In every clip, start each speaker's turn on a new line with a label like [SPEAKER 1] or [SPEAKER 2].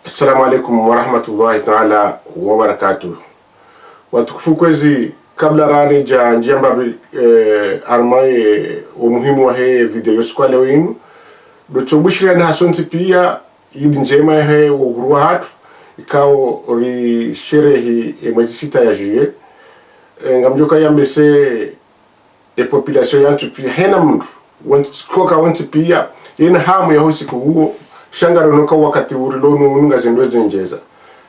[SPEAKER 1] Assalamu alaikum warahmatullahi ta'ala wabarakatuh. Watukufu kwezi, kabla rani ja njamba armaye umuhimu wa hee video kwa leo inu dochobushira na hasonti pia idi njema ya hee uhuruwa hatu ikao ori sherehi mwezi 6 ya juye ngamjoka ya mbese population yantu pia hena mndu wanti pia yena hamu ya hosi kuhuo shangaro noka wakati urilonu ununga zendoje njeza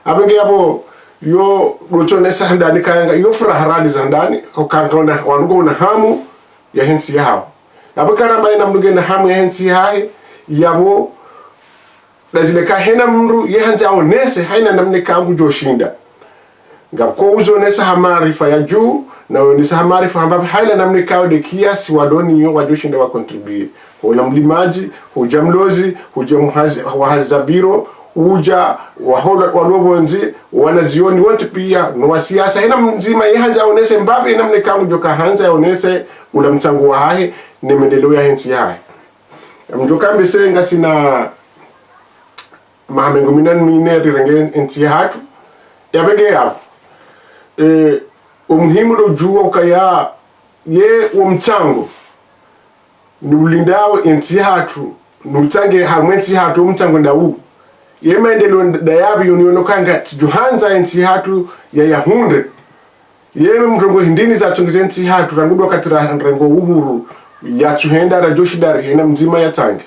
[SPEAKER 1] abenge yabo yo rochonesa handani kanga yo furaharali zandani kokantona wanungo na hamu ya hensi yao abakara bayina mnuge na hamu ya hensi yae yabo lazileka hena mru yehanza aonese haina namne kangu joshinda ngako uzonesa hamarifa ya juu na onesa hamarifa ambapo haina namne kao de kiasi wadoni yo wajoshinda wa contribute hula mlimaji huja mlozi huja wahazabiro uja walobonzi wanazioni wote pia no siasa hina mzima yehanza onese mbabe namne kangu joka hanza onese ula mchango wa hae ne mendeleo ya hensi hae mjoka mbese ngasi na mahamengo minan mineri renge ensi hatu yabege ya umuhimu do juwa ukaya ye umchango nulindao ensi hatu nutange hamwensi hatu umchango ndau ye maendelo dayabi yuniono kanga tijuhanza ensi hatu ya yahunde ye mrongo hindini za tungize ensi hatu rangudu wakati rango uhuru ya chuhenda rajoshidari hena mzima ya tangi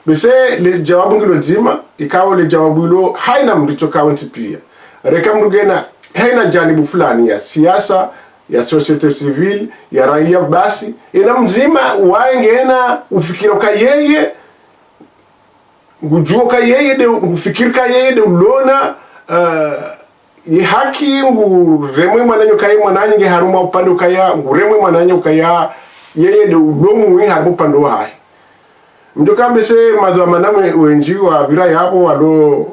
[SPEAKER 1] bese le jawabu ngilo nzima ikawo le jawabu ilo haina mricho kawanti pia reka mrugena haina janibu fulani ya siasa ya societe civil ya raia basi ina mzima waengena ufikiro ka yeye ngujuo ka yeye de ufikir ka yeye de ulona ye haki nguremwe mwananyo kai mwananyo nge haruma upande ukaya nguremwe mwananyo ukaya yeye de ulomu wi harumu pando hai mjoka mbese mazwa manamwe wenji wa vira yapo wado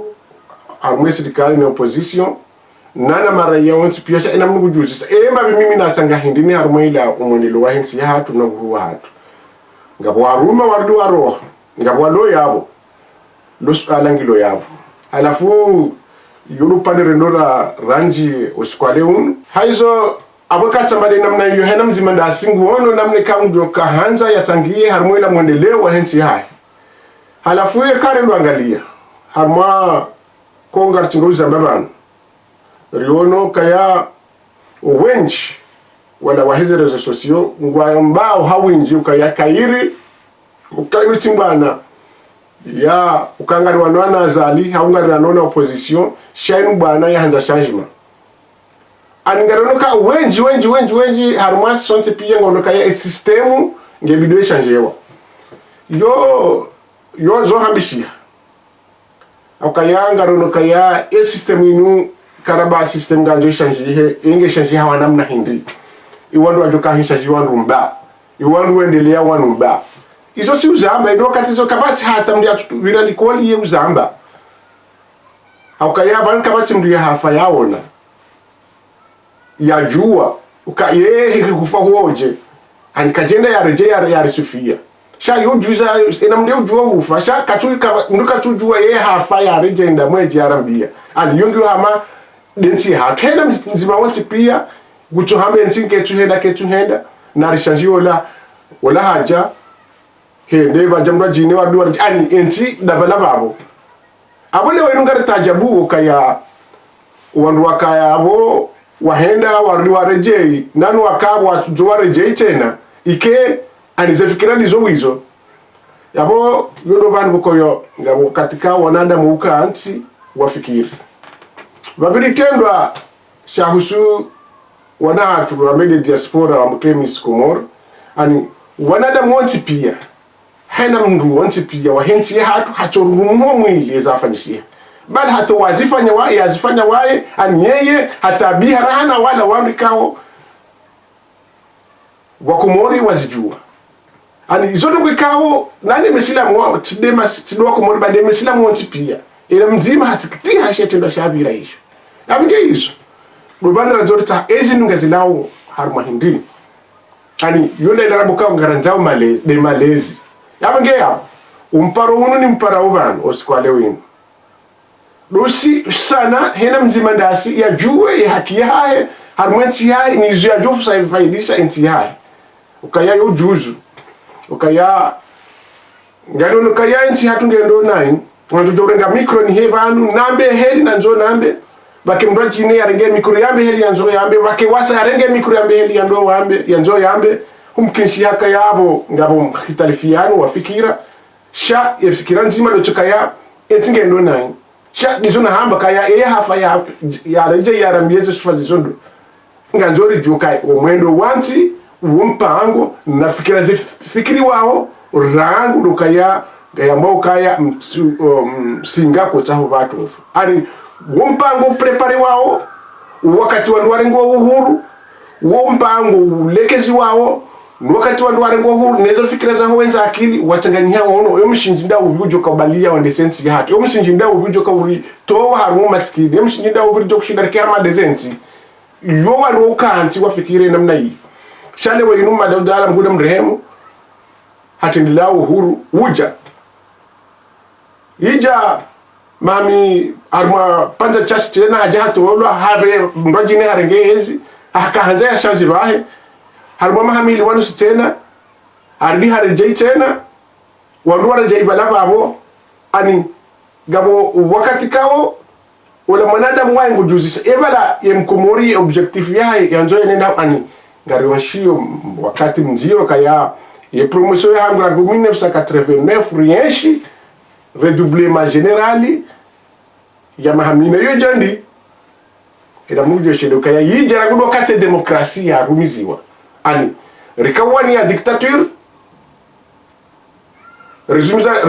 [SPEAKER 1] armwe serikali na opposition nana maraia wonsi pia ina mnugu juzi emba mimi na tanga hindini armwe ila umondelo wa hensi ya hatu na guruwa hatu ngabo aruma wardu waro ngabo lo yabo los alangilo yabo alafu yulu pande rendora ranji uskwaleun haizo abakata mbali namna hiyo hena mzima nda singu ono namne kangu kahanza yatangie harmwe la mwendeleo wa hensi hai halafu ye kare ndo angalia harma kongar chingoza babana riono kaya wenchi wala wahize rezo sosio ngwa mbao hawinji ukaya kairi ukairu chimbana ya ukangari wanwana azali haungari wanona opposition shainu bana ya handa changement angaronoka wenji harmas sonte pia ngonoka ya system ngebido echangewa yo zo hambishia akaya ngaronoka ya system inu karaba system ganjo echange inge echange hawa namna hindi iwandu ajoka hishaji wandu mba iwandu endelea wandu mba izo si uzamba ndo katizo kabati hata mdia virali kwali ye uzamba akaya ban kabati mdia hafa yaona ya jua ukaye kufa hoje anikajenda ya reje ya risufia sha yo juza ina mde ujua hufa sha katulika nduka tujua ye hafa ya reje nda mweje arambia ali yungu hama densi ha kena mzima wanti pia gucho hambe nsinke tu henda na rishanji wala haja he deva jamra jini wa duwa ani ensi dabala babo abole wenungara tajabu kaya wandu wakaya abo wahenda warejei nanu wakabu watujuwa rejei tena ike anizefikira nizo wizo yabo yodo bani bukoyo ngabo katika wananda muuka anti wafikiri babili tendwa shahusu wanatu wamede diaspora wa mkemis Komoro ani wanada mwonti pia hena mndu wanti pia wahensi ya hatu mwili ezafanyishia bali hata wazifanya wae azifanya wae anyeye hata biharana wala wamikao wakomori wazijua ani zodo kwikao nani mesilamu wao tidema tidwa komori bade mesilamu wanti pia ila mzima hasikiti hashetendo shabira hizo abinge hizo rubanda razori ta ezi nungazilao haruma hindi ani yule ndarabuka ngaranjao malezi abinge ya umparo unu ni mpara ubano osikwale winu dosi sana hena mzima ndasi ya juwe ya haki yae harmenti yae nizu ya jofu sa faidisha enti yae ukaya yo juzu ukaya ngano nukaya enti hatu ngendo nine wanjojorenga mikro ni hebanu nambe heli nanzo nambe bake mbraji ne yarenge mikro yambe heli yanzo yambe bake wasa yarenge mikro yambe heli yando wambe yanzo yambe humkinshi haka yabo ngabo hitalifiano wafikira sha yafikira nzima dochokaya enti ngendo nine sha nizona hamba kaya hafa ya reje ya rambieze sufazi zondo nganzori jukai omwendo wanti umpango nafikira fikiri wao rangu lukaya ambao kaya msinga kotaho watu ani umpango prepare wao wakati wanduwarengo uhuru umpango lekezi wao wakati wanduwarengo uhuru nezo fikira za wenza akili wachanganyia ono yomushinjinda ubujo kabalia wande sensi hati yomushinjinda ubujo kawuri towa harmo maskini yomushinjinda ubujo kushindarika ama desensi yo wanu ukanti wafikire namna hii shale wa inuma dala mguda mrehemu hatindila uhuru uja ija mami arma panza chasi tena haja hatolwa habe mrojine harengezi akahanza ya shanzi bahe harma mahamili wanu tena ardi harejei tena wandu warejei balaba abo ani gabo wakati kao wala mwanadamu wa ngujuzisa ebala yemkomori objectif yae yanzo nenda ani ngariwashio wakati mziro kaya ye promotion ya hangu 1989 rienshi redoublement generali ya mahamina yo jandi ila mujo shedo kaya yijara gudo kate demokrasia ya rumiziwa ani rikawani ya dictature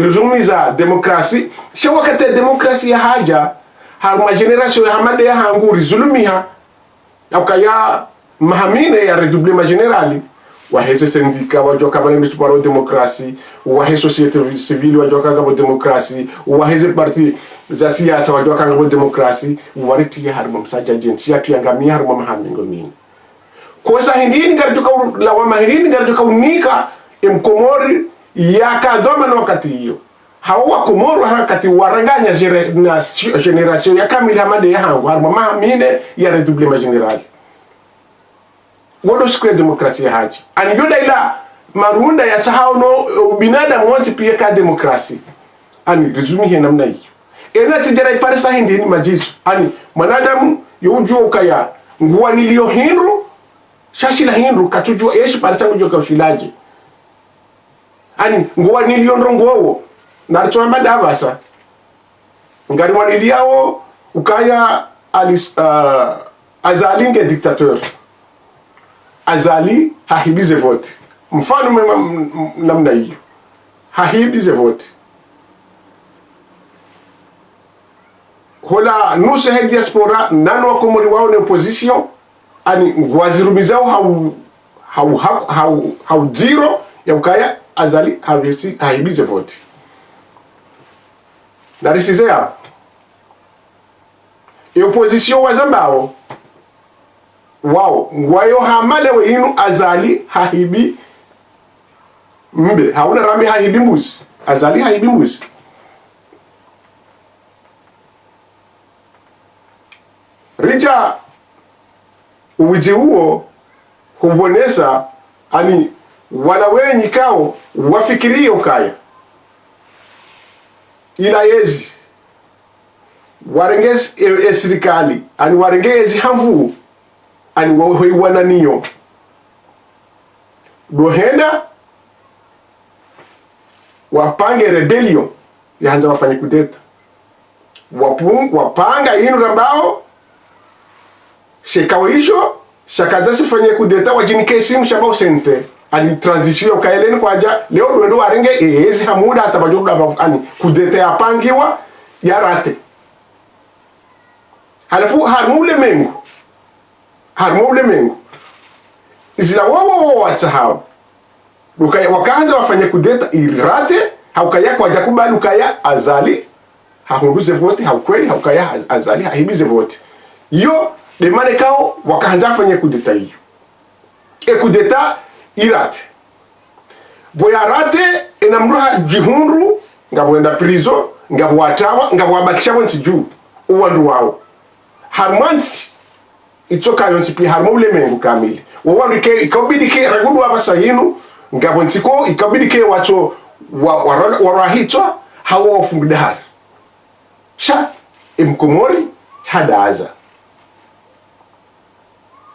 [SPEAKER 1] resumiza demokrasi shawa kate demokrasia haja harma generation ya hamade ya hangu rizulumiha yakaya mahamine ya redoublement generali waheze sendika wajoka balende suparo demokrasi wahe societe civile wajoka ngabo demokrasi waheze parti za siasa wajoka ngabo demokrasi wariti harma msaja jensi ya kiangamia harma mahamingo nini kosa hindini garitoka la wama hindini garitoka unika mkomori ya kadoma na wakati hiyo hawa komoro wakati waranganya generation ya kamili hamade ya hangu harma mahamine ya redoublement generali wodo siku ya demokrasia haji ani yoda ila marunda ya sahau no binadamu wanti pia ka demokrasi ani rizumi he namna hiyo ena tijara ipare sa hindi ni majizu ani manadamu youjua ukaya nguwa nilio hinru shashi la hinru katujua yeshi pare sangu joka ushilaji ani nguwa nilio nrongowo narchwa madavasa ngari waniliao ukaya azalinge dictateur azali hahibize vote mfano namna hiyo hahibize vote hola nusu he diaspora nano wakomori wao ne opposition ani wazirumizao hau zero ya ukaya azali hahibize vote na risize ya opposition wazambao wao wayo hamale we inu azali hahibi mbe hauna rambi hahibi mbuzi azali hahibi mbuzi rija uwiji huo hubonesa ani wala wenyi kao wafikirio kaya ila yezi warengezi esirikali ani warengezi hamvu ani wawe wananiyo dohenda wapange rebellion yaanza wafanye kudeta wapanga inu rambao shekawisho shakaza sifanye kudeta wajinike simu shabao sente ani transition ya ukaeleni kwa aja leo duendo warenge ezi hamuda hata bajogu ani kudeta ya pangiwa ya rate halafu harmule mengu izila wawo watahao wakaanza wafanye kudeta irate haukaya kwa jakubali ukaya azali hahunguze vote haukweli haukaya azali hahibize vote yo demane kao wakaanza wafanye kudeta hiyo kudeta irate boya rate enamruha jihunru ngabwenda prison ngabwatawa ngabwabakisha wensi juu uwandu wao harmansi itoka yonsi pi harmule mengu kamili wawandu ke ikabidi ke ragudu abasa yinu ngabonsiko ikabidi ke wacho warahitwa hawa ofungdahar sha imkomori hadaza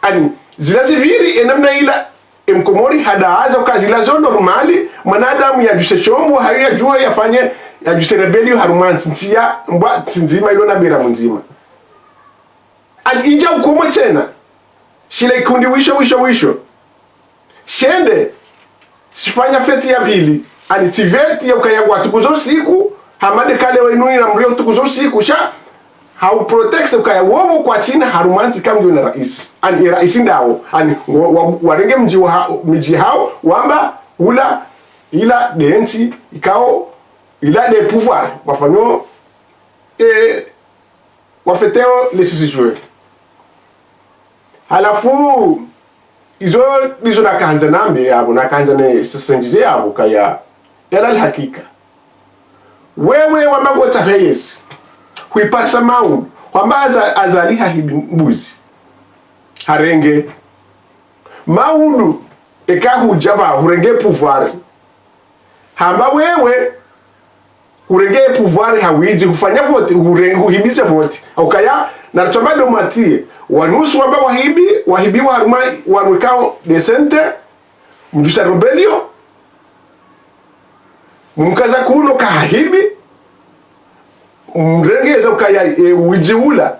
[SPEAKER 1] ani zilaziviri enamna ila imkomori hadaza ukazilazo normali manadamu ya juse shombo haya jua yafanye ya juse rebelio harumansi ntia mba nzima ilo nabira mnzima ani ija ukomo tena shile ikundi wisho shende sifanya feti ya pili ani tiveti ya ukayagwa tukuzo siku hamade kale wa inuni na mrio tukuzo siku sha hau protect ukayawowo kwa tina harumansi kamgyo na raisi ani raisi ndao ani warenge mji hao wamba ula ila densi ikao ila de pouvoir wafanyo wafeteo lesisijwe halafu izo na kanja nambe yabo na kanja ne sisenjize yabo kaya yala hakika wewe wambago tahayesi huipasa maundu kwamba azaliha hibi mbuzi harenge maundu eka hujaba hurenge pouvoir hamba wewe hurenge pouvoir hawiji hufanya vote huhibize vote ukaya na chambado matie wanusu wamba wahibi wanwekao decente mjusa rebelio mkaza kuno kahibi mrengeza ukaya wijiula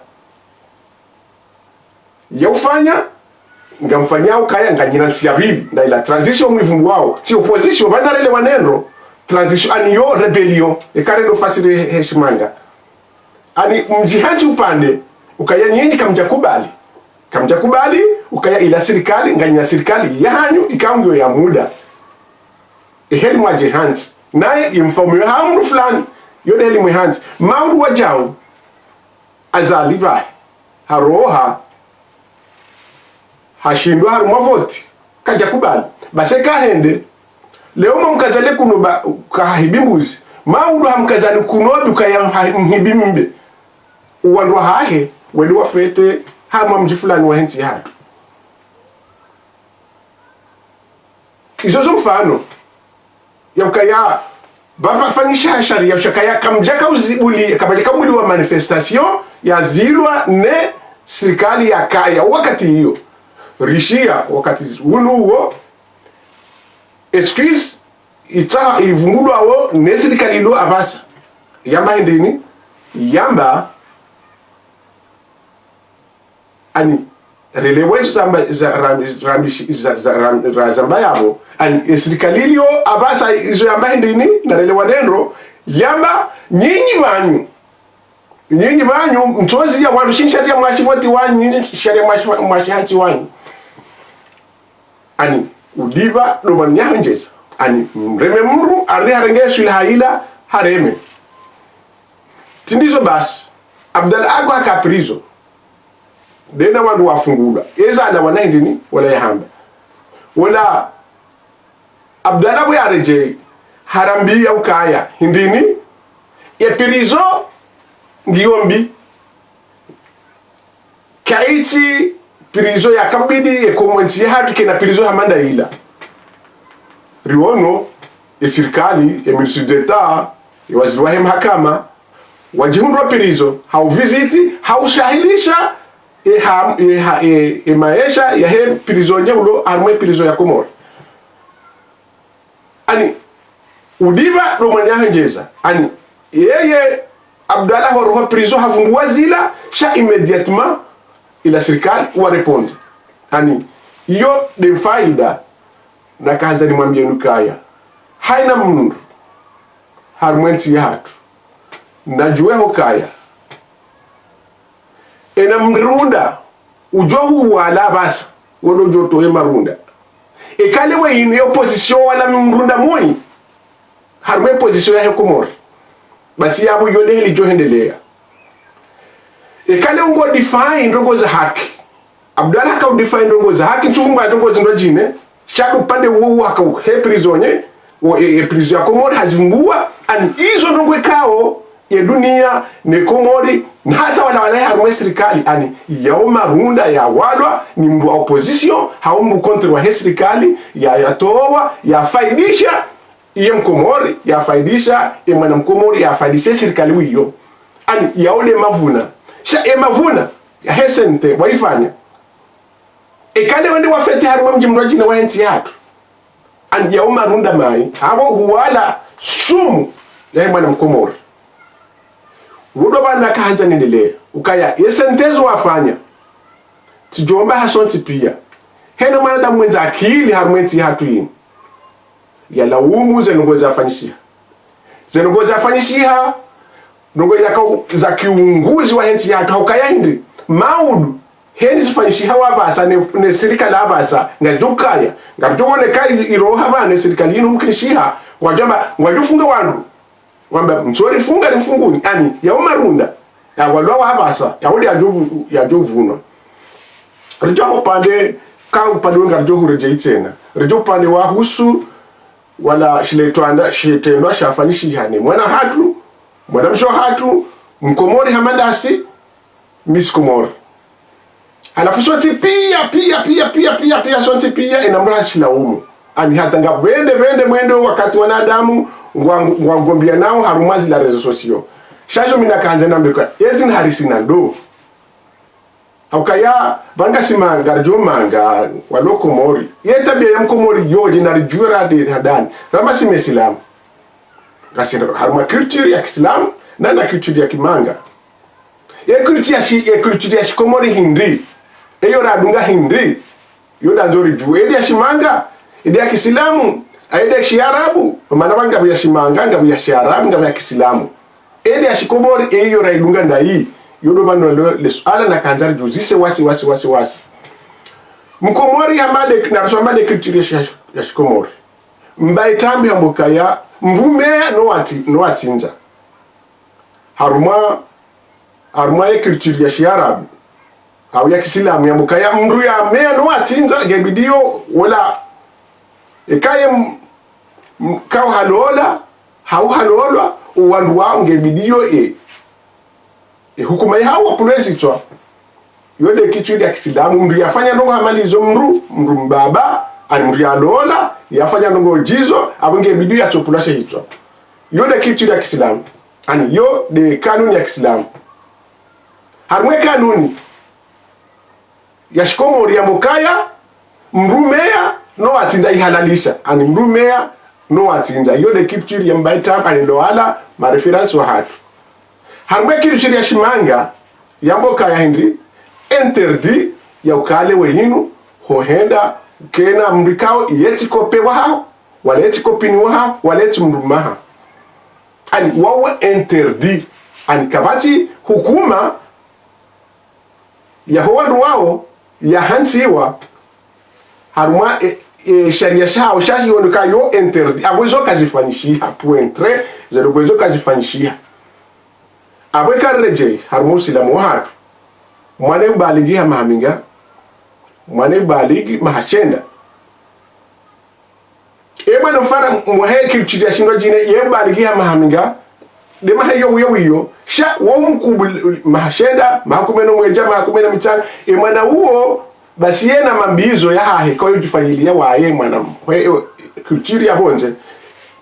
[SPEAKER 1] yaufanya ngamfanya ukaya nganyina nsiyabili na ila transition mwivu wao ti opposition bandarele wanendo transition aniyo rebellion ekarendo fasiri heshimanga ani mjihaji upande ukaya nyinyi kamjakubali ukaya ila serikali nganyina serikali yahanyu ikamgyo ya muda eheli mwaje hands naye informu hamu fulani yode heli mwe hands maundu wajao azaliba haroha hashindwa harumwa voti kajakubali base kahende leo mkazale kuno kahibimbuzi maundu hamkazale kuno ukaya mhibimbe uwandu hahe wali wafete hama mji fulani wa hensi hatu izozo mfano ya ukaya baba fanyisha sharia ushakaya kamjaka uzibuli kabajaka mwili wa manifestation ya zilwa ne serikali ya kaya wakati hiyo rishia wakati huo excuse ita ivungulu awo ne serikali lo abasa yamba ndini yamba ani relewe zamba yabo ani serikali yo abasa izo yamba ndini na relewa nendo yamba nyinyi banyu mchozi ya wanu shinsharia mwashivoti wanyu nyinyi sharia mwashihanti wanyu ani udiva doman nyahanjesa ani mreme mru arri harenge shule haila hareme tindizo basi Abdal Ago akaprizo dena wandu wafungula eza na wanahindini wala yahamba wala Abdal Ago yareje harambi ya ukaya hindini ya pirizo ngiyombi kaiti pirizo ya kabidi ya komwensi ya hatu kena pirizo hamanda ila riwono ya sirikali ya ministri d'etat ya waziri wa mahakama wajihundwa pirizo hauviziti haushahilisha maisha ya he pirizo njeulo armwe pirizo ya Komoro ani udiva domanya hanjeza ani yeye Abdallah horoho prison havungua zila sha immédiatement ila serikali wa répondre ani iyo de faida na kaanza ni mwambie nukaya haina mnundu harmwensi ya hatu najue hokaya ena mrunda ujohu wala basa wodo joto ema runda ekale we ine opposition wala mrunda moi harme position ya Komoro basi yabu yode heli johendelea ekale ungo define ndongo za haki Abdallah ka define ndongo za haki chumba ndongo zindo jine shaku pande wo aka he prisonnier wo prison ya Komoro hazingua an izo ndongo kao ya dunia ni Komori na hata wala harumwe serikali ani yao marunda ya walwa ni mbu opposition hao mbu kontra wa serikali ya toa ya faidisha iye Mkomori ya faidisha iye mwana Mkomori ya faidisha serikali wiyo ani yaole mavuna sha mavuna ya hesente waifanya kale wende wafete harumwe mjimroji na wahensi hatu ani yao marunda mai hao huwala sumu ya mwana Mkomori rudo bana kahanja nendele ukaya yesentezo wafanya tijomba hasonti pia hena mwana mwenza akili harumwenzi hatu yini ya laumu zenongoza afanyishiha nongoza za kiunguzi wa hensi hatu haukaya hindi maudu heni zifanyishiha wabasa ne serikali abasa ngajukaya ngajukone kai iroha bane serikali yinu mkinishiha wajufunga wandu wamba mchori funga rifunguni ani ya umarunda ya walwa wabasa ya uli ya jovunwa rijo upande ka upande wenga rijo hureje itena rijo upande wa husu wala shiletendwa shafanishi hani mwana hatu mwana msho hatu Mkomori hamandasi Miss Komori alafu shoti pia shoti pia inamraha shilaumu ani hata nga wende mwendo wakati wanadamu ngwangombia nao harumazi la rezo sosio shajo mina kanje nambeka yezin harisina do aukaya banga simanga rjo manga walo Komori yetabia ya Mkomori yoje na rijura de hadani rama sime Islam kasina haruma culture ya Islam na culture ya Kimanga culture ya Komori hindi eyo radunga hindi yo danzori jueli ya Shimanga ide ya Kiislamu aide Shiarabu maana banga ya Shimanga ngabu ya Shiarabu ngabu ya Kiislamu ide ya Komori eyo raidunga ndai yodo bano le suala na kanzari juzise wasi Mkomori hamade na rasomade culture ya Komori mbai tambi hambukaya mbume no atinza haruma ya culture ya Shiarabu au ya Kiislamu ya mukaya mru ya mea no atinza gebidio wala ekaye kau halola halolwa uwandu wangu gebidio hukuma hawa pulezi chwa yode kitu ya Kiislamu mru yafanya ndongo hamalizo mru mbaba ani mru ya lola yafanya ndongo jizo abunge bidio ya chopulashe hichwa yode kitu ya Kiislamu ani yo de kanuni ya Kiislamu harumwe kanuni ya Komori ya mukaya mrumea no atinza ihalalisha ani mrumea no atinza yode kitu ya mbaita ani loala ma reference wa hatu harumwe kitu ya Shimanga ya mukaya hindi interdit ya ukale wehinu hohenda kena mrikao yetikope waha wala yetikopini waha wala yetimrumaha ani wawe interdit ani kabati hukuma ya howandu wao ya hansiwa haruma sharia shao shahi onuka yo interdit abwezo kazifanyishiha pointre zero bwezo kazifanyishiha abwe karreje haruma usilamu wahatu mwane baligi ha mahaminga mwane baligi mahashenda eba no fara mwahe kichudia shindo jine ye baligi ha mahaminga de mahayo wiyo sha wo mkubul mahashenda mahakumeno mweja mahakumeno mitana mwana huo basi yena mambizo ya hahe kwa hiyo jifanyilia wae mwana kulturi ya honje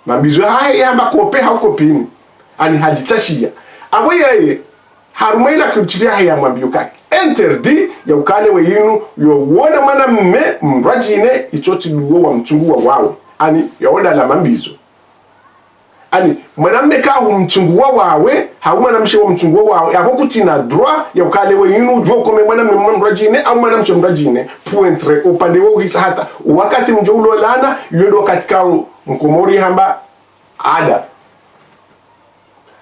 [SPEAKER 1] mambizo hahe ya makope haukopini ani hajitashia abo yeye harumela kulturi ya hahe ya mambiyo interdit ya ukale weyinu yowona mwana mme mrajine ichoti luwo wa mchungu wa wawe ani yawona la mambizo ani mwana mme kahu mchungu wa wawe hau mwana mshe wa mchungu wa wawe yako kutina droit ya ukale weyinu ujua kome mwana mme mrajine au mwana mshe mrajine puentre upande wa uhisa hata wakati mjoulo lana yodo katika Mkomori hamba ada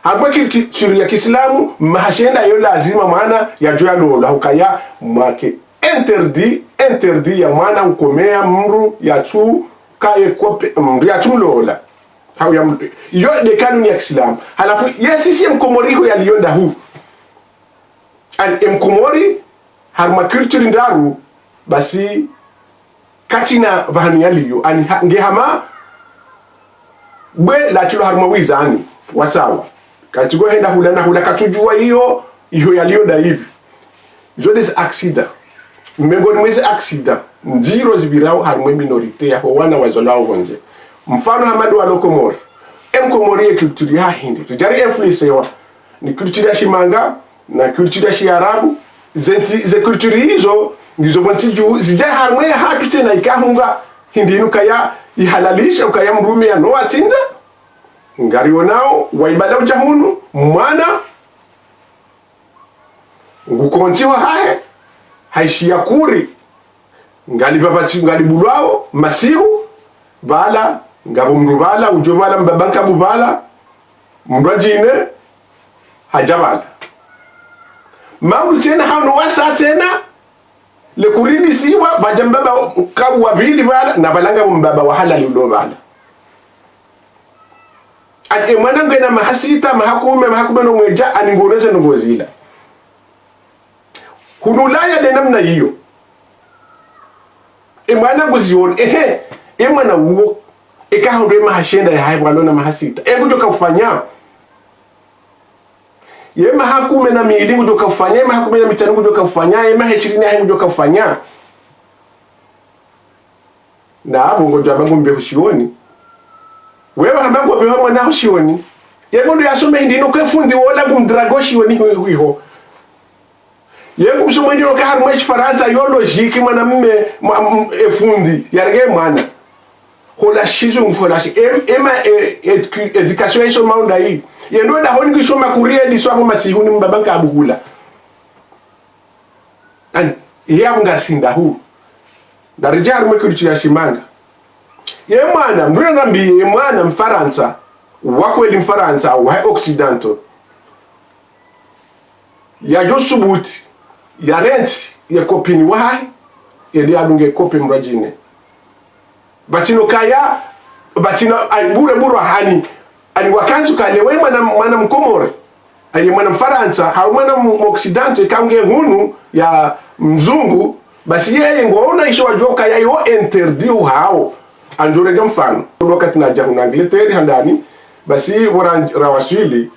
[SPEAKER 1] hapo kitu ya Kiislamu mahashenda yo lazima maana ya joya lola hukaya mwake interdit ya maana ukomea mru ya tu kaye kope mru ya tu lola hau ya yo de kanuni ya Kiislamu halafu yesisi Mkomori ho yalionda hu an Mkomori harma culture ndaru basi katina bahani yaliyo ani ngehama bwe la tilo harma wizani wasawa katigo henda hula katujua hiyo yaliyo da hivi zote za accident mbengoni mwezi accident nziro zibirao harumwe minorite ya wana wazolao wonje mfano hamadu wa lokomori Komori ya kulturi ya Hindi tujari influence wa ni kulturi ya Shimanga na kulturi ya Shiarabu ze kulturi hizo ndizo mwanti juu zijai harumwe hatu tena ikahunga Hindi nukaya ihalalisha ukaya mrume ya noa tinza ngari wanao waibala ujahunu mwana ngukontiwa hae haishia kuri ngali babati ngali bulwao masihu bala ngabo mrubala ujobala mbabanka bubala mrajine hajabala maulu tena hano wasa tena le kuridi siwa bajambaba kabu wabili bala na balanga mbaba wahala ludo bala ati mwana ngena mahasita mahakume no mweja aningoreze ngozila hunulaya de namna hiyo mwana nguzioni mwana uo ikahondwe mahashenda ya haibu alona mahasita kujoka ufanya mahakume na miili kujoka ufanya mahakume na mitanu kujoka ufanya maheshirini ya haibu kujoka ufanya na hapo ngoja bangu mbe hushioni wewe hambangu mbe mwana hushioni ngondo yasome ndino kwefundi wola kumdragoshioni huiho msoma ndino kaharu mweshi Faransa yo logiki mwana mme efundi yarege mwana hola shizo mfola shi education yeso maunda hii yendo da honi kishoma kuria diswa kwa masihuni mbabanka abuhula ani yabunga sinda hu darajar mwekulchi ya Shimanga mwana mbona nambi mwana mfaransa wakweli mfaransa wa occidental ya josubuti ya rent ya kopini wahai yeli adunge kopi mrajine batino kaya batino bure hani ani wakanzu kale we mwana mkomore ayi mwana mfaransa ha mwana occidental kange hunu ya mzungu basi yeye ngoona isho wajoka ya yo interdit hao anjorega mfano wakati na jahu na Angleterre handani basi wara rawasili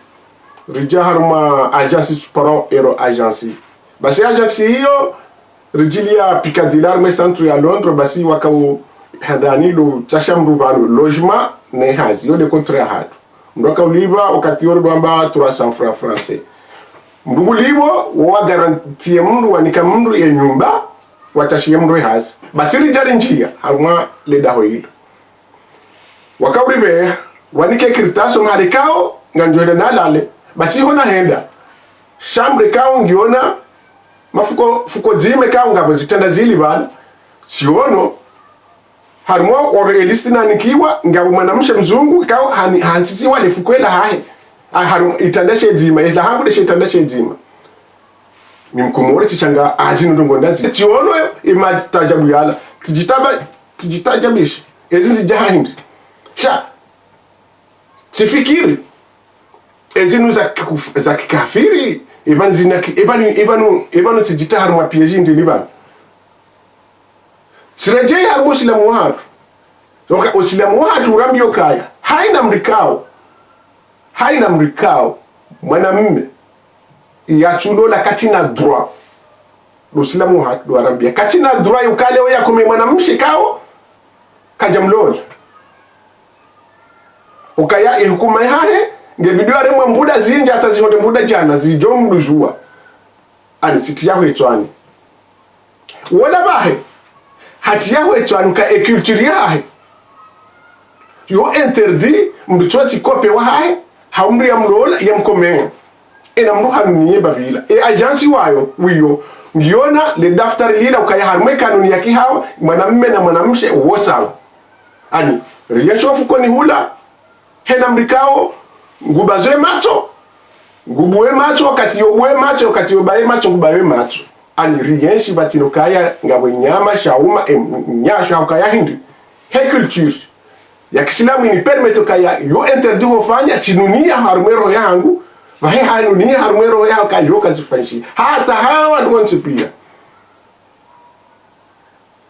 [SPEAKER 1] rijaharuma agence sparo ero agence basi agence hiyo rijilia Piccadilly me centre ya Londres basi wakau handani do chashamru banu logement ne hazi yo de contre hatu ndoka uliba wakati yoro doamba 300 francs français mbugu libo wa garantie mundu wanika mundu ya nyumba watashie mundu hazi basi rijari njia haruma leda hoilo wakauribe wanike kirtaso ngarikao nganjwele nalale basi hona henda shambre kao ngiona fuko zime kao ngabo zitanda zili bala siono harmo ore elistina nikiwa ngabo mwanamshe mzungu kao hansisi wale fukwela hahe harum itandashe zima ila hangu deshe itandashe zima mimkumore tichanga azinu ndongondazi siono imatajabu yala tijitajabisha ezinzi jahindi sha sifikiri ezinu za kikafiri ibanu tijitahar mwa piyeji ndilibana sirejei haru usilamu watu usilamu watu urambi yokaya haina mrikao mwana mme ya chulola katina droit usilamu watu warambia katina droit yukale oya kume mwana mshikao kajamlola ukaya ihukuma hahe ngebidio aremwe mbuda zinja atazihode mbuda jana zijo mdujua ani siti yaho etwani wala bahe hati yaho etwani ka culture yahe yo interdit mduchoti kope wa hahe haumri ya mlola ya mkomeng ina mruha niye babila agence wayo wiyo ngiona le daftari lila ukaya harumwe kanuni ya kihao mwanamume na mwanamshe wosawa ani riyashofu koni hula hena mrikao ngubazwe macho ngubuwe macho wakati yobuwe macho wakati yobaye macho ngubawe macho ani riyenshi batino kaya ngabwe nyama shauma nyasha kaya hindi he culture ya kisilamu ni permetto kaya yo interdit hofanya tinunia harumero yangu vahe hanunia harumero yao kayo kazifanshi hata hawa ndonse pia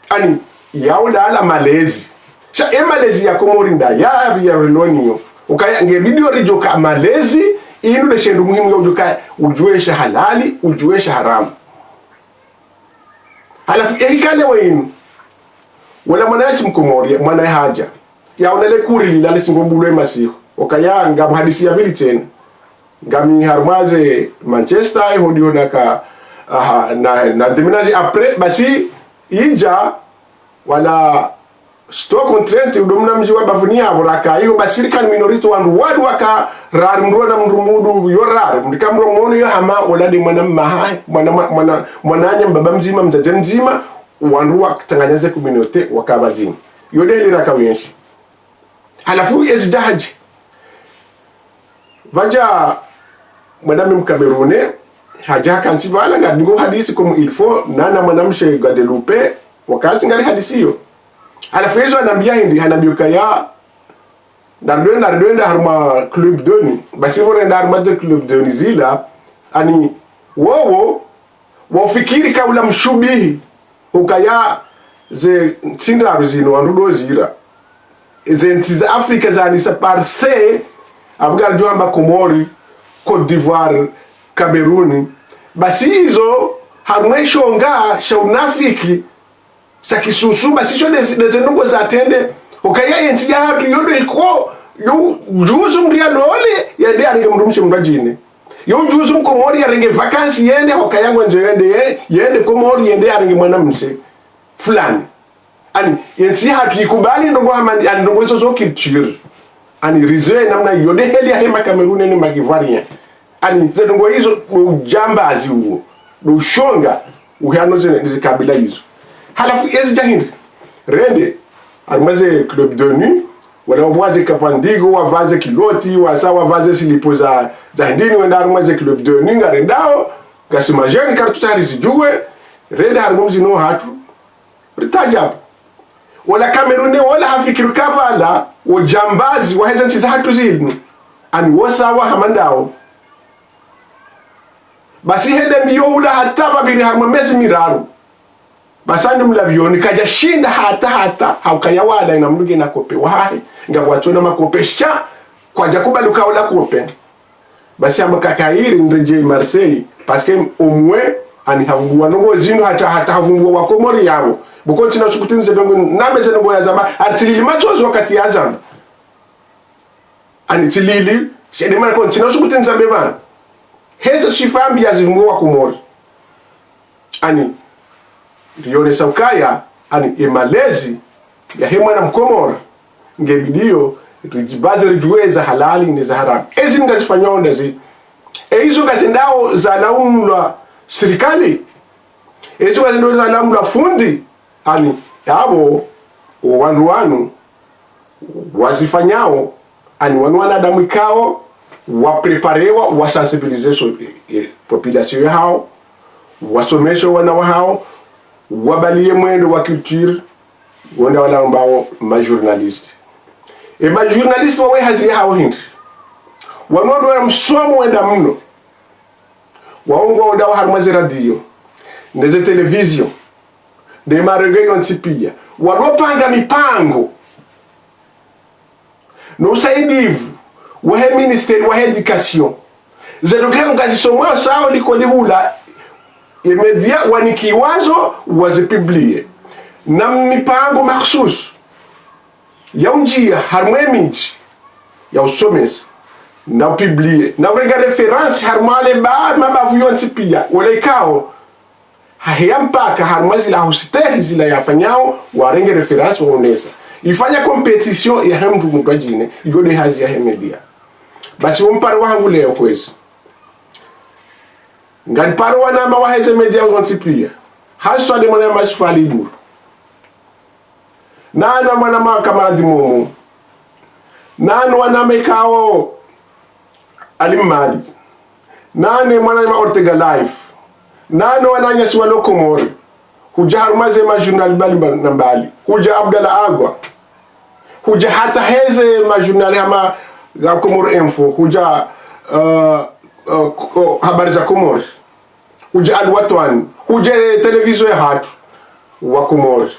[SPEAKER 1] ani yaula ala malezi sha malezi ya komorinda ya relonio ukaya ngebidio rijoka malezi inu le shendu muhimu ya ujuka ujuesha halali ujuesha haramu. Halafu ehikale wa inu wala mwanayashi mkomori mwana haja ya unale kuri lilale singombulwe masihu okaya ngam hadisi ya vili tena ngami harmaze Manchester hodio naka na deminaji apre basi ija wala stock content udomna mji wa bavunia buraka hiyo basirika minorito wandu wadu waka rar mruona mrumudu yorar mdikamro mono yo hama wala di mwananya mbaba mzima mzaje mzima wandu wakitanganyaze kuminote wakabazini yodeli raka wenshi. Halafu ezdahaji vaja madame mkamerune haja kanti bala ngadigo hadisi comme il faut nana mwanamshe Guadeloupe wakati ngari hadisi hiyo. Halafu hizo anambia hindi hanabioka ya nardwenda harma club doni basi wona harma de club doni zila ani wowo wafikiri kaula mshubihi ukaya ze tsindra zino wandudo zira ze ntiza Afrika zani sa parse abgar joamba Komori, Côte d'Ivoire, Cameroon basi hizo harumeshonga shaunafiki sakisusu basi cho dezenungo zatende ukaya yentija hatu yodo iko yo juzu mria lole yende aringe mrumshe mrajine yo juzu mkomori aringe vacances yende okayango nje yende Komori yende aringe mwanamshe fulani ani yentija hatu ikubali ndongo hamandi ndongo hizo zo culture ani rizwe namna yode heli ya hema Cameroon ni magivarien ani zedongo hizo ujambazi huo do shonga uhano zene kabila hizo. Halafu ezi jahindi rende armaze club de nuit wala waze kapandigo wavaze kiloti wasa wavaze silipo za hindini wenda armaze club de nuit ngarendao gasimajeni kartutari zijue rende armaze no hatu ritajab wala Cameroon wala hafikiru kabala ujambazi waheza nsiza hatu zilinu ani wasawa hamandao basi hende mbiyo ula hata babiri harma mezi miraru basandi mlabioni kaja shinda hata haukaya wala ina mnuge na kope wahi nga wachona makope sha kwa jakuba luka ula kope basi amba kakairi nreje Marseille parce que au moins ani havungwa nongo zinu hata havungwa wa Komori yabo buko tina chukutinze dongo nameze nongo ya zamba atilili machozo wakati ya zamba ani tilili shede mana kon tina chukutinze beba heza shifambi ya zivungwa wa Komori ani rione saukaya ani emalezi ya hemwana mkomora ngebidio rijibaze rijueza halali ni za haramu ezi ngazifanya ondazi hizo ngazendao za laumla serikali hizo ngazendao za laumla fundi ani yabo wanu wazifanyao ani wanu damu ikao wapreparewa wasensibilize population yao wasomesho wana wao wabalie mwendo wa culture wanda wala ambao majournaliste majournaliste wawe hazi hao hindi wanodo wa msomo wenda mno waongo wanda wa harmazi radio ndeze television de maregeyo ntipia walopanga mipango no saidivu wahe ministeri wahe education zedokea ngazisomwa sao liko lihula media wanikiwazo wazipiblie na mipango makhsus ya unjia harmemiji ya usomesi na publie na urega reference harmale ba mabavuyo ntipia wale ikao haya mpaka harmazi la husitehi zila yafanyao warenge reference waonesa ifanya competition ya hemdu mutwajine yode hazi ya media basi umpare wangu leo kwezi ngani paro wana ma waheze media ngontipia haswa de mwana masfali dur nana mwana ma kamaradi momo nana wana mekao alimali nane mwana ma Ortega life nana wana nyasi wa Komori huja harumaze ma journal bali nambali huja Abdalla Agwa huja hata heze ma journal hama ga Komori info huja habari za Komori huja Alwatwan huja television ya hatu wa Komori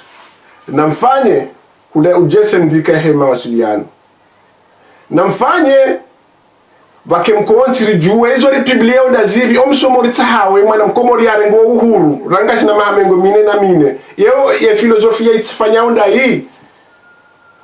[SPEAKER 1] na mfanye kule uje sendika hema wasiliano na mfanye wake mkontiri juwe izo repiblia udazibi omsomo ritsahawe mwana mkomori yarengo uhuru rangashi na mahamengo mine na mine ye filosofia itifanya unda hii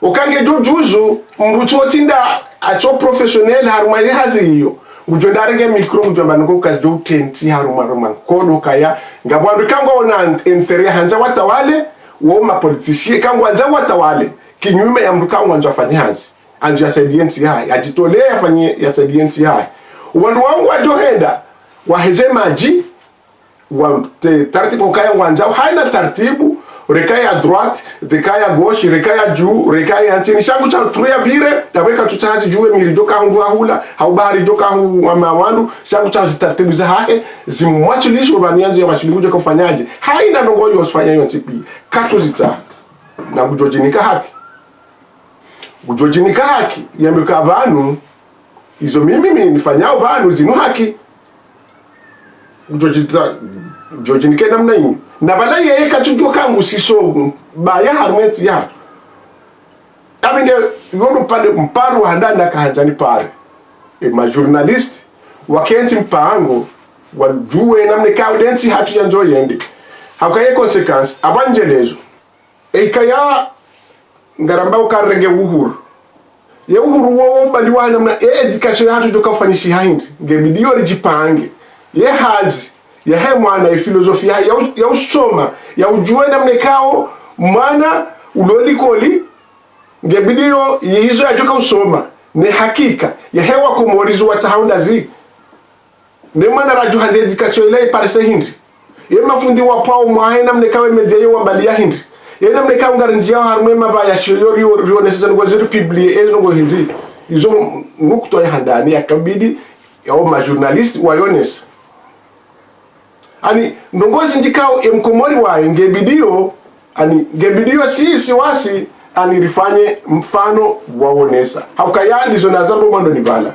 [SPEAKER 1] ukange jujuzu mrutu otinda acho professionnel haruma hazi hiyo ujondarenge mikro mjomba ngo kajo tenti haruma kodo kaya ngabwandu kango ona intere hanja watawale wo ma politiciens kango anja watawale kinyume ya mrukango anja fanyazi anje yasaidienti hai ajitolea afanye yasaidienti hai wandu wangu wajohenda waheze maji wa taratibu kaya wanjao haina taratibu rekaya droite rekaya gauche rekaya juu rekaya chini shangu cha tuya bire tabeka tutazi juwe milijoka hungu ahula haubari joka hungu amawandu shangu cha taratibu za hae zimwachilisho banianzo ya washilikuja kufanyaje haina nongoyo usifanya hiyo tipi katu zita na kujojinika haki kujojinika haki yameka abantu izo mimi nifanyao banu zinu haki kujojinika namna hiyo na bala yeye kachujwa kangu siso baya harmeti ya abinde yono pale mparo handanda kahanjani pare ma journalist wakenti mpango wajue namne kaudensi hatu yanjo yende hakaye consequence abanjelezo kaya ngaramba ukarenge uhuru ye uhuru wo baliwa namna education hatu joka fanishi haindi ngebidio rijipange ye hazi ya he mwana ya filosofia ya usoma ya ujue na mnekao mwana ulolikoli ngebidio yizo ya joka usoma ne hakika ya hewa kumorizu watahaunda zi ne mwana raju hanze education ile parese hindi ye mafundi wa pao mwahe na mnekao medeyo wa bali ya hindi ye na mnekao ngarinjia harumwe mabaya shiyo rio nesesa ngo ziru publie ezo ngo hindi izo nukto ya handani ya kabidi ya ma journalist wa yonesa ani ndongozi njikao mkomori wa ngebidio ani ngebidio si wasi ani rifanye mfano waonesa haukayandi zona zambo mwando nibala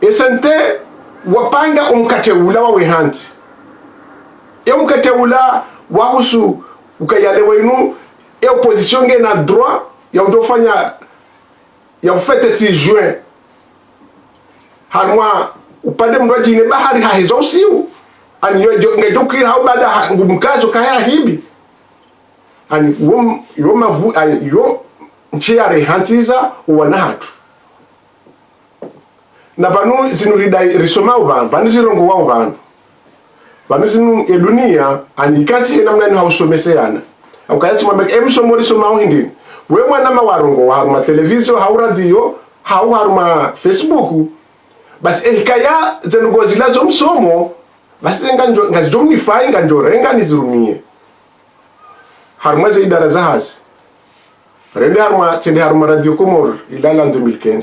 [SPEAKER 1] esente wapanga umkateula wa wehanti umkateula wahusu ukayalewa inu opposition nge na droit ya utofanya ya ufete si juin hanwa upande mdoji ne bahari hahezo usiu ani ngejokira hau bada ngumkazo kaya hibi ani yo mavu ani yo nchiare hantiza uwanatu na banu zinurida risoma ubantu banu zirongo wa ubantu banu zinu edunia ani kanti namna ni hausomeseyana ukayati mabek emsomo risoma uhindi we mwana mawarongo wa ma television hau radio hau haruma facebook basi kaya zengo zilazo msomo basi ngazijomni fai nganjorenga nizurumie haruma za idara za hazi rende haruma tende haruma radio Comore ilala 2015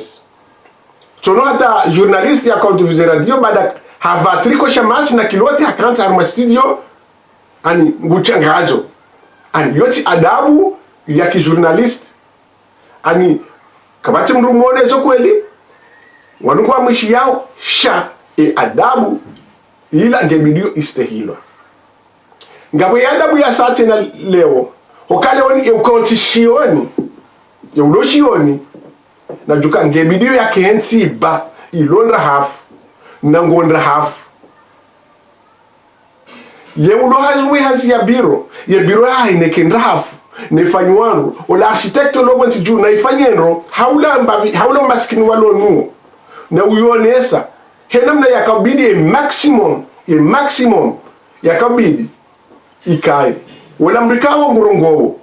[SPEAKER 1] sono hata journalist ya kautuvize radio bada havatriko shamasi na kiloti hakanta haruma studio ani nguchangazo ani yoti adabu ya kijournalist ani kabati mrumone zo kweli wanukwa mwishi yao sha adabu ila ngebidio istehilwa ngabo ya adabu ya sate na leo okale woni eukontishioni ya uloshioni na juka ngebidio ya kensi ba ilondra hafu na ngondra hafu ye ulo hazwe hazi ya biro ya inekendra hafu nefanywaru ola architecto lo wanti juu na ifanyendo haula maskini walonu na uyonesa henamna yakabidi maximum yakabidi ikai wala mrikao ngurongo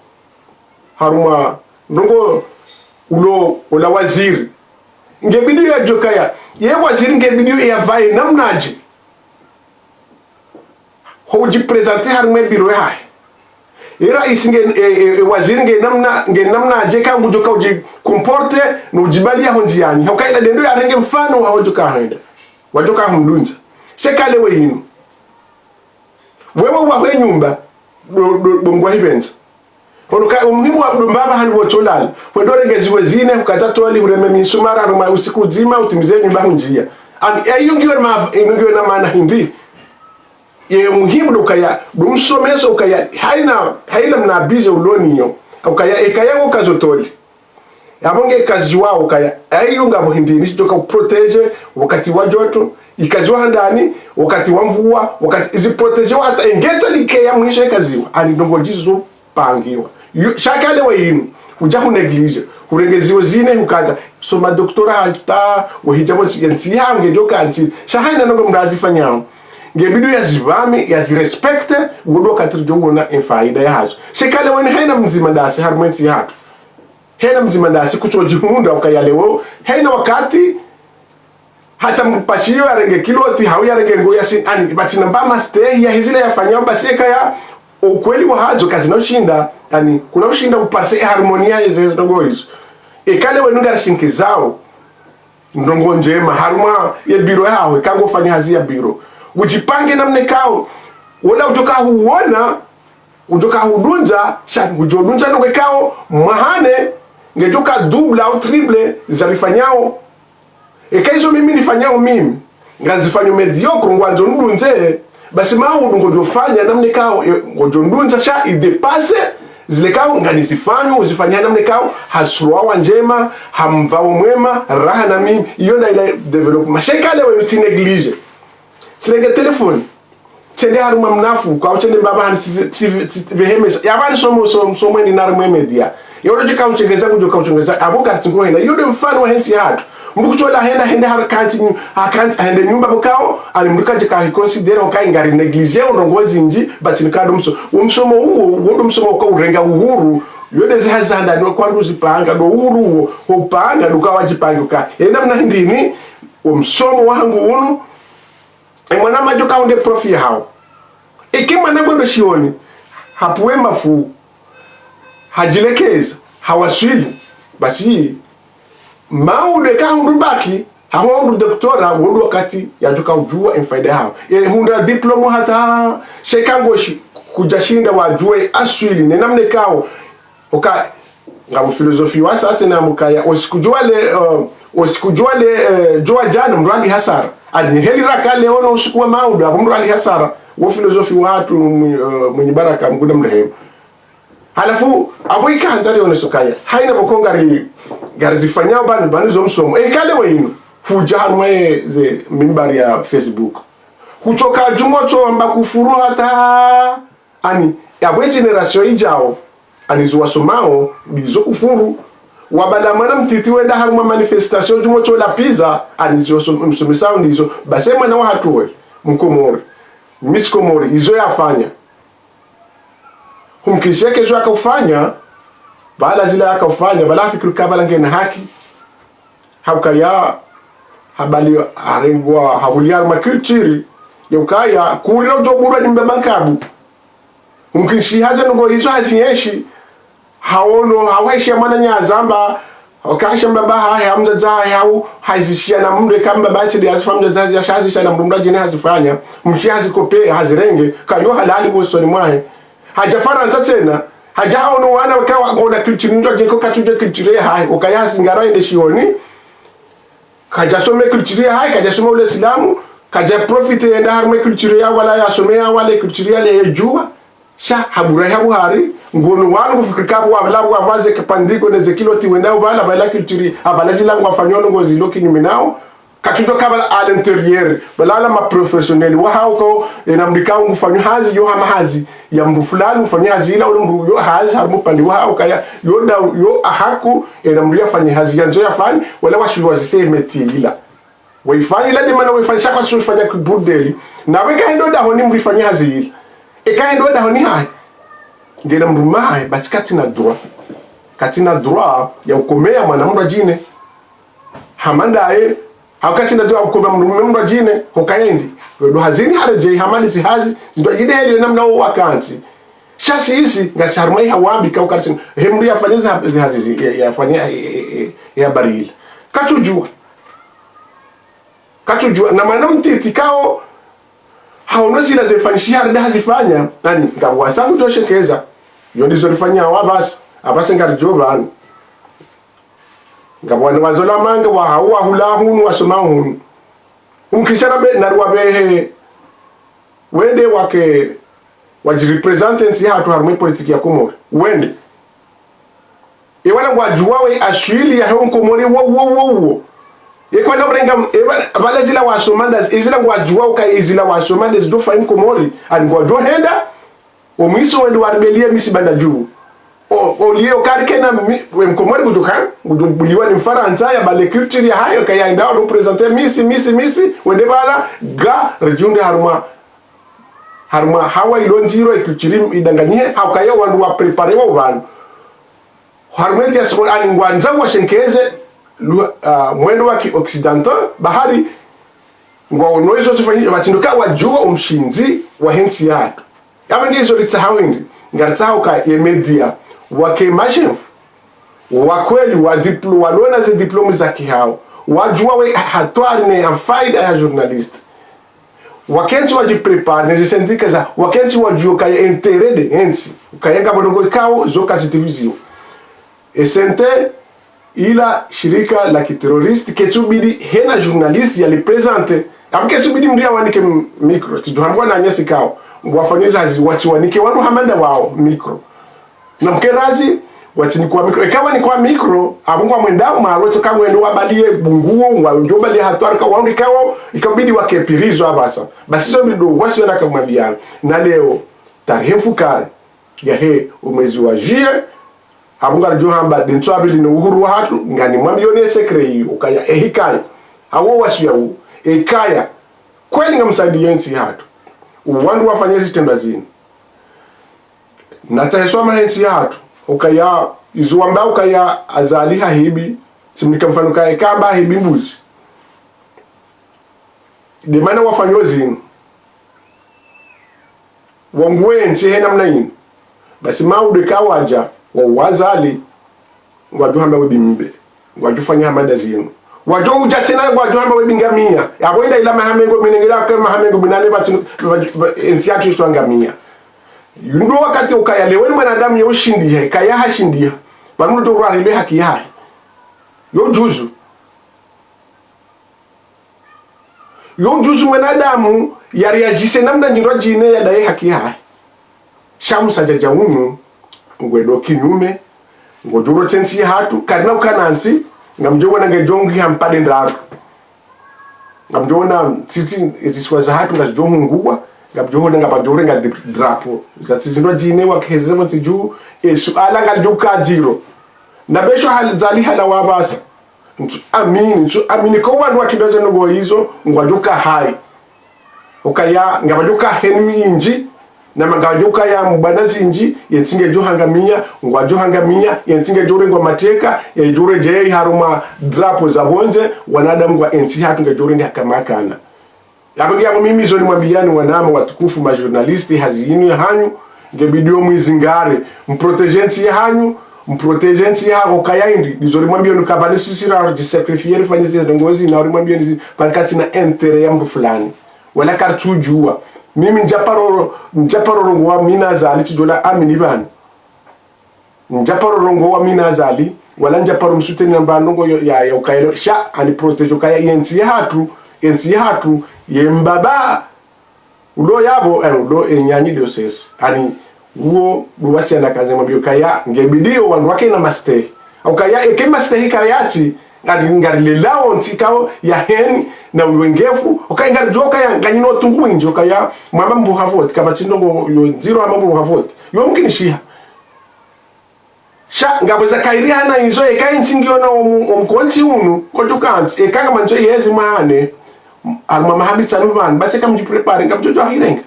[SPEAKER 1] haruma ndongo ulo ola waziri ngebidi ya jokaya ye waziri ngebidi ya vai namnaje hoji presenter haruma biro ya era isinge waziri nge namna je kangu joka uji comporte no jibali ya honjiani hokaida dendo ya renge mfano wa joka haenda wajoka hundunza sekale we yinu wewe wa nyumba bongwa hibenza honoka umuhimu wa mbaba hani wotolala wedore ngeziwe zine ukazatoli ureme misumara ruma usiku zima utimize nyumba hunjia and ayungiwe na maana hindi ye muhimu dokaya dumsomeso ukaya haina mnabize uloniyo ukaya ekayango kazotoli abonge kazi wao kaya ayo ngabo hindini sijoka protege wakati wa joto ikaziwa ndani wakati wa mvua wakati izi protege hata engeta likea mwisho kaziwa ani ndongo jizo pangiwa shakale wa yinu uja ku neglige kurengeziwe zine ukaza so ma doktora hata wahijabo tsigenzi yange joka anti shahaina ndongo mrazi fanyao ngebidu ya zivame ya zirespecte wodo katirjongo na infaida ya hazo shakale wani haina mzima dasi harmenti ya hatu hena mzima ndasi kuchojihunda ukayalewo hena wakati hata mpashio arenge kiloti hauya arenge ngoya sin ani batina mbama stay ya hizile yafanya baseka ya ukweli wa hazo kazi na ushinda ani kuna ushinda upase harmonia hizo ndongo hizo ekale wenunga shinki zao ndongo njema harma ya biro yao ikango fanya hazi ya biro ujipange namne kao wala utoka huona utoka hudunza sha ujodunza ndo kao mahane ngejuka double au triple zarifanyao ekaizo mimi nifanyao mimi ngazifanya mediocre ngwanzo ndunze basi maudu ngojofanya namne kao ngojondunza sha idepasse zile kao nganizifanya uzifanya namne kao hasruwa njema hamvao mwema raha na mimi iyo na ile development shekale we tineglige silenge telefone chende haruma mnafu kwa chende baba hani behemes yabani somo ni narumwe media yoro jika uchengeza kujoka uchengeza aboka tingo henda yode mfano wa hensi hatu mbukuchola henda harakanti akanti hende nyumba bukao ali mbuka jika consider okai ngari neglige urongozi nji batinikado umsomo huo wodo msomo kwa urenga uhuru yode zihazanda ndo kwa nduzi panga do uhuru upanga dukawa jipanga ka enda mna ndini umsomo wangu unu mwana majoka unde profi hao ikima nagondo shioni hapuwe mafu hajilekeza hawaswili basi maude ka hundubaki hawa hundu doktora wondo wakati yajuka ujua infaida hao hunda diploma hata shekangoshi kujashinda wajue aswili nenamne kao oka ngabo filosofi wasa tena mukaya osikujua le joa jana mradi hasara ani heli raka leo no usiku wa maudu hapo mradi hasara wo filosofi watu mwenye baraka mkuda mrehemu halafu abo ikanza leo nesokaya haina bokonga gari zifanyao bani zo msomo kale wenu hujanwe ze mimbari ya Facebook kuchoka jungocho amba kufuru hata ani abo generation ijao anizuwa somao bizo kufuru wabala mwana mtiti wenda haruma manifestation jumo chola pizza anizo msumisao ndizo basema na wahatuwe mkomori miskomori izo yafanya kumkisheke zo akafanya bala zile akafanya bala fikiri kabala ngena haki haukaya habali arengwa habuliar makulturi yokaya kurira ujobura nimbe bankabu kumkishi haza ngo izo haziyeshi haono hawaishi mana nyazamba okasha mbaba hamza za yao haizishia na mndu kamba bachi ya famza za ya shazisha na mndu jine hazifanya mkiazi kope hazirenge kayo halali bosoni mwahe hajafaranza tena hajaono wana wakawa ngona culture njo jeko katuje culture hai okayasi ngara ende shioni kajasome culture hai kajasome ule islamu kaja profite enda harme culture ya wala ya somea wala culture ya yejua sha habura ya buhari ngono wangu fikika bwa labu avaze kipandiko neze kiloti wendao bala culture abala zilangu afanyono ngozi loki nyuminao katujo kabala à l'intérieur bala ma professionnel wa hauko enamdika ngufanyo hazi yo hama hazi ya mbu fulani ufanya hazi ila ule mbu yo hazi harmu pandi wa hauka ya yo ahaku enamdia fanya hazi yanzo ya fani wala washirwa zise metila waifanya ila dimana waifanya shaka sufanya kubudeli na weka ndo da honi mrifanya hazi ila ndo da honi hai ngela mrumae basi katina droit ya ukomea mwanamura jine hamandae hakati na droit ukomea mwanamura jine hokaendi ndo hazini haraje hamani zihazi ndo ide heli namna wakanti shasi hizi ngasi harmai hawambi ka ukati hemri afanyeza zihazi yafanya ya baril kachujua na mwanamtiti kao haona zile zifanyishia ndio hazifanya nani ngabwa sangu joshekeza yondizo lifanya wabasi abase ngarijoba ngabwa wazola manga wa hawa hulahunu wasomahunu umkishana be narwa be wende wake wajirepresentants ya hatu harmoni politiki ya Komoro wende wana wajua we ashwili ya hon komori wo yekwa na brenga bala zila wa somandas izila wajua uka izila wa somandas do faim komori an wajua henda o miso wendo warbelia misi banda juu o liyo karike na we mkomori kujubuliwa ni mfaransa ya bale culture ya hayo kaya indao no presenter misi wende bala ga rejundi haruma hawa ilonziro ikuchirim idanganye haukaya wandu wa prepare wa vanhu harumeti ya ngwanza wa shenkeze mwendo wa occidental bahari ngwa noizo sifanyije batinduka wajua umshinzi wa hensi yatu yaba ngizo litahawindi ngaritsaho ka media wake mashef wa kweli wa walona ze diplomi za kihao wajua we hatwari ne faida ya journalist wakenzi wajiprepare nezisendika za wakenzi wajua kaya interede hensi ukayenga bodongo ikao zoka zitivizio esente ila shirika la kiteroristi ketubidi hena journalist yalipresente amketubidi mdia wanike mikro tijuhambwa na nyesi kao wafanyeza hazi watiwanike wandu hamanda wao mikro na mkerazi watinikuwa mikro ekawa ni kwa mikro abungwa mwendao maroto kama wendo wabalie bunguo wajobalie hatwarika wandu ikawa ikabidi wakepirizo abasa basi zo bido wasi wana kamwambiana na leo tarehe fukari ya he umwezi wa juillet abunga johamba dentso abili no uhuru wa hatu ngani mwambione sekre hiyo ukaya ehikaya awo wasiya u ekaya kweli ngamsaidia yensi hatu uwandu wafanya zitendo zini nataeswa mahensi hatu ukaya izuamba ukaya azaliha hibi simnika mfano kaya kamba hibi mbuzi demana wafanyo zini wangwensi hena mnaini basi maude kawaja wazali wajuhamba webimbe wajufanya hamada zinu wajo ujatena wajuhamba webingamia yaboenda ila mahamengo minengela kama mahamengo binane batu entiatu swangamia yundo wakati ukaya leweni mwanadamu yoshindia kaya hashindia bamuno to rwari le haki yae yo juzu mwanadamu yariajise namna njiro jine ya dai haki yae shamusa jajawunu ngwedo kinyume ngojuro tensi hatu karina ukanansi ngamjona ngejongi hampade ndaro ngamjona titi iziswaza hatu ngajongu nguwa ngamjona ngabajore nga drapo zatsizindo jine wakeze mutiju esu ala ngajuka jiro na besho zali hala wabasa amini ko wandu wakidoze ngo hizo ngwajuka hai ukaya ngabajuka henmi inji na magajuka ya mbanazi inji yensinge johangamia ngwajohangamia yensinge jore ngo mateka jore je haruma drapo za bonze wanadamu wa ensi hatu ngejore ndi hakamakana yabagia ngo mimi zo ni mwambiani wanama watukufu ma journalisti hazinu hanyu ngebidio mwizingare mprotegensi hanyu mprotegensi ya okayaindi nizori mwambio nukabani sisira jisacrifier fanyeze dongozi na ori mwambio nizi pankati na entere ya mbu fulani wala kartujua mimi njaparoro ngwa mina zali tijola amini bana njaparoro ngwa mina zali wala njaparo msuteni namba ndongo ya ukayelo sha ani protege ukaya yensi hatu yembaba udo yabo udo enyanyi diocese ani uo buwasi anakaze mwambio kaya ngebidio wandu wake na master au kaya ekema master kayati ngarilelao ntikao ya heni na uwengefu ukaya joka ya nganyino tungu injo kaya mwamba mbuhavoti kama chindongo yo zero ama mbuhavoti yo mkini shiha sha ngabeza kairia na inzo ekai ntingio na omkonti unu kojukanti ekanga manjo yezi maane alma mahabi chanuvan basi kama jiprepare ngabjojo ahirenga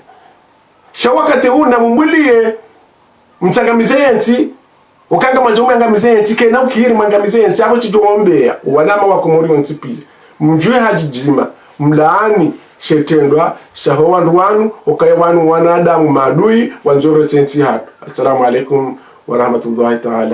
[SPEAKER 1] sha wakati una mumbulie mtsangamize yenti ukanga manjo mwangamize yenti kena ukiri mwangamize yenti abo chijombea wanama wakomori ontipi mjue hajijima mlaani shetendwa shahowa nduwanu ukaya wanu wanadamu maadui wanzoro tenti hatu. Assalamu alaikum wa rahmatullahi ta'ala.